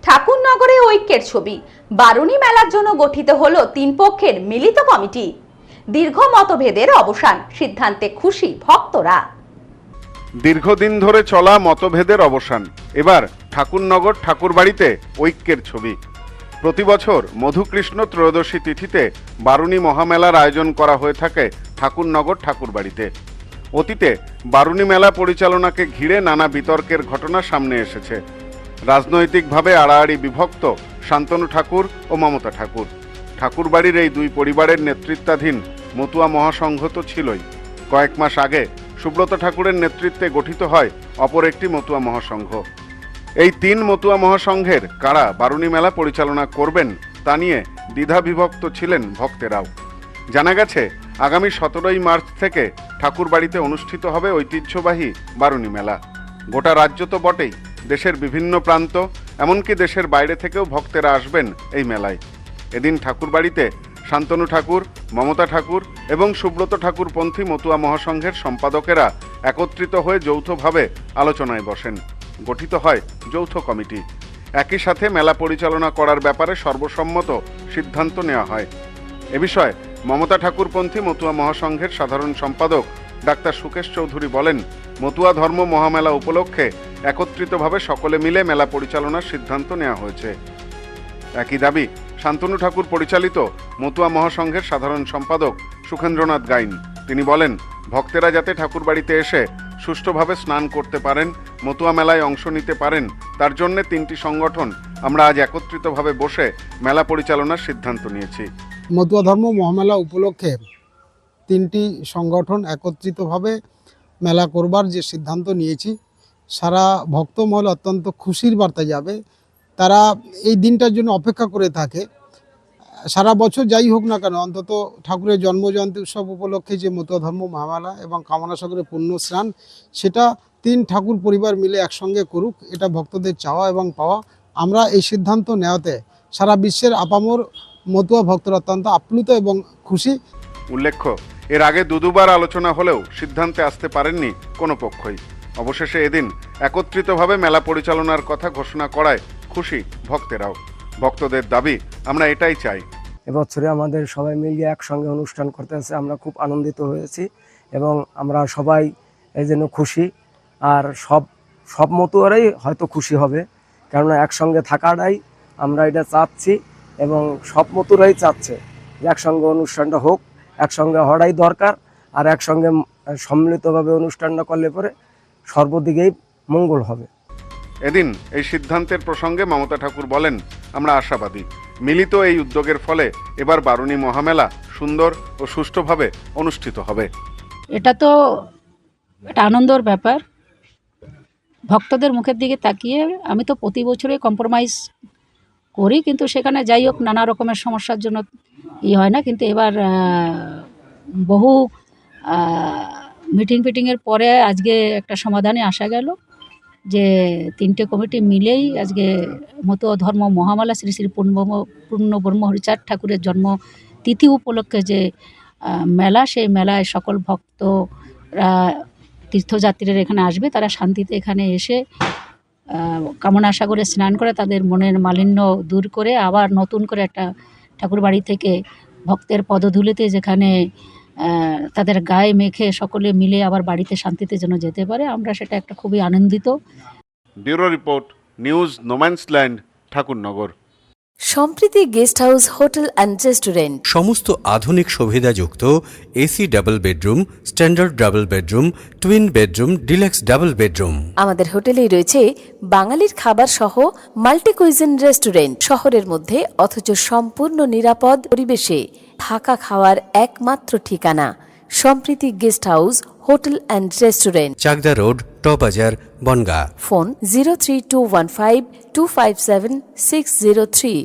ঠাকুরনগরে ঐক্যের ছবি। বারুণী মেলার জন্য গঠিত হলো 3 পক্ষের মিলিত কমিটি। দীর্ঘ মতভেদের অবসান, সিদ্ধান্তে খুশি ভক্তরা। দীর্ঘদিন ধরে চলা মতভেদের অবসান, এবার ঠাকুরনগর ঠাকুরবাড়িতে ঐক্যের ছবি। প্রতি বছর মধুকৃষ্ণ ত্রয়োদশী তিথিতে বারুণী মহামেলার আয়োজন করা হয়ে থাকে ঠাকুরনগর ঠাকুরবাড়িতে। অতীতে বারুণী মেলা পরিচালনাকে ঘিরে নানা বিতর্কের ঘটনা সামনে এসেছে। রাজনৈতিকভাবে আড়াআড়ি বিভক্ত শান্তনু ঠাকুর ও মমতা ঠাকুর। ঠাকুরবাড়ির এই দুই পরিবারের নেতৃত্বাধীন মতুয়া মহাসংঘ তো ছিলই। কয়েক মাস আগে সুব্রত ঠাকুরের নেতৃত্বে গঠিত হয় অপর একটি মতুয়া মহাসংঘ। এই 3 মতুয়া মহাসংঘের কারা বারুণী মেলা পরিচালনা করবেন তা নিয়ে দ্বিধাবিভক্ত ছিলেন ভক্তেরাও। জানা গেছে আগামী 17ই মার্চ থেকে ঠাকুরবাড়িতে অনুষ্ঠিত হবে ঐতিহ্যবাহী বারুণী মেলা। গোটা রাজ্য তো বটেই, দেশের বিভিন্ন প্রান্ত, এমনকি দেশের বাইরে থেকেও ভক্তেরা আসবেন এই মেলায়। এদিন ঠাকুরবাড়িতে শান্তনু ঠাকুর, মমতা ঠাকুর এবং সুব্রত ঠাকুর পন্থী মতুয়া মহাসংঘের সম্পাদকেরা একত্রিত হয়ে যৌথভাবে আলোচনায় বসেন। গঠিত হয় যৌথ কমিটি। একই সাথে মেলা পরিচালনা করার ব্যাপারে সর্বসম্মত সিদ্ধান্ত নেওয়া হয়। এ বিষয়ে মমতা ঠাকুরপন্থী মতুয়া মহাসংঘের সাধারণ সম্পাদক ডাক্তার সুকেশ চৌধুরী বলেন, মতুয়া ধর্ম মহামেলা উপলক্ষে একত্রিতভাবে সকলে মিলে মেলা পরিচালনার সিদ্ধান্ত নেওয়া হয়েছে। একই দাবি শান্তনু ঠাকুর পরিচালিত মতুয়া মহাসংঘের সাধারণ সম্পাদক সুখেন্দ্রনাথ গাইন। তিনি বলেন, ভক্তেরা যাতে ঠাকুরবাড়িতে এসে সুষ্ঠুভাবে স্নান করতে পারেন, মতুয়া মেলায় অংশ নিতে পারেন, তার জন্য 3টি সংগঠন আমরা আজ একত্রিতভাবে বসে মেলা পরিচালনার সিদ্ধান্ত নিয়েছি। মতুয়া ধর্ম মহামেলা উপলক্ষে 3টি সংগঠন একত্রিতভাবে মেলা করবার যে সিদ্ধান্ত নিয়েছি, সারা ভক্তমহল অত্যন্ত খুশির বার্তা যাবে। তারা এই দিনটার জন্য অপেক্ষা করে থাকে। সারা বছর যাই হোক না কেন, অন্তত ঠাকুরের জন্মজয়ন্তী উৎসব উপলক্ষে যে মতুয়া ধর্ম মহামেলা এবং কামনা সাগরের পুণ্য স্নান, সেটা 3 ঠাকুর পরিবার মিলে একসঙ্গে করুক, এটা ভক্তদের চাওয়া এবং পাওয়া। আমরা এই সিদ্ধান্ত নেওয়াতে সারা বিশ্বের আপামর মতুয়া ভক্তরা অত্যন্ত আপ্লুত এবং খুশি। উল্লেখ্য, এর আগে দুবার আলোচনা হলেও সিদ্ধান্তে আসতে পারেননি কোনো পক্ষই। অবশেষে এদিন একত্রিতভাবে মেলা পরিচালনার কথা ঘোষণা করায় খুশি ভক্তেরাও। ভক্তদের দাবি, আমরা এটাই চাই। এবছরে আমাদের সবাই মিলিয়ে একসঙ্গে অনুষ্ঠান করতে আসছে, আমরা খুব আনন্দিত হয়েছি এবং আমরা সবাই এই জন্য খুশি। আর সব মতুয়ারাই হয়তো খুশি হবে, কেননা একসঙ্গে থাকাটাই আমরা এটা চাচ্ছি এবং সব মতুয়ারাই চাচ্ছে যে একসঙ্গে অনুষ্ঠানটা হোক। একসঙ্গে হওয়াটাই দরকার, আর একসঙ্গে সম্মিলিতভাবে অনুষ্ঠানটা করলে পরে সর্বদিকেই মঙ্গল হবে। এদিন এই সিদ্ধান্তের প্রসঙ্গে মমতা ঠাকুর বলেন, আমরা আশাবাদী মিলিত এই উদ্যোগের ফলে এবার বারুণী মহামেলা সুন্দর ও সুষ্ঠুভাবে অনুষ্ঠিত হবে। এটা তো একটা আনন্দের ব্যাপার। ভক্তদের মুখের দিকে তাকিয়ে আমি তো প্রতি বছরই কম্প্রোমাইজ করি, কিন্তু সেখানে যাই হোক নানা রকমের সমস্যার জন্য হয় না। কিন্তু এবার বহু মিটিংয়ের পরে আজকে একটা সমাধানে আসা গেল যে 3টে কমিটি মিলেই আজকে মতুয়া ধর্ম মহামেলা শ্রী শ্রী পূর্ণ ব্রহ্ম হরিচাঁদ ঠাকুরের জন্ম তিথি উপলক্ষে যে মেলা, সেই মেলায় সকল ভক্তরা তীর্থযাত্রীরা এখানে আসবে। তারা শান্তিতে এখানে এসে কামনা সাগরে স্নান করে তাদের মনের মালিন্য দূর করে আবার নতুন করে একটা ঠাকুরবাড়ি থেকে ভক্তের পদধূলিতে যেখানে তাদের গায়ে মেখে সকলে মিলে আবার বাড়িতে শান্তিতে যেন যেতে পারে, আমরা সেটা একটা খুবই আনন্দিত। Bureau report, news no man's land, Thakurnagar. Sampriti guest house hotel and restaurant, সমস্ত আধুনিক সুবিধাযুক্ত AC double bedroom, standard double bedroom, twin bedroom, deluxe double bedroom. আমাদের হোটেলেই রয়েছে বাঙালির খাবার সহ মাল্টি কুইজিন রেস্টুরেন্ট। শহরের মধ্যে অথচ সম্পূর্ণ নিরাপদ পরিবেশে থাকা খাওয়ার একমাত্র ঠিকানা Sampriti guest house hotel and restaurant, Chakdah road, টবাজার, বনগাঁ। ফোন 03215257603।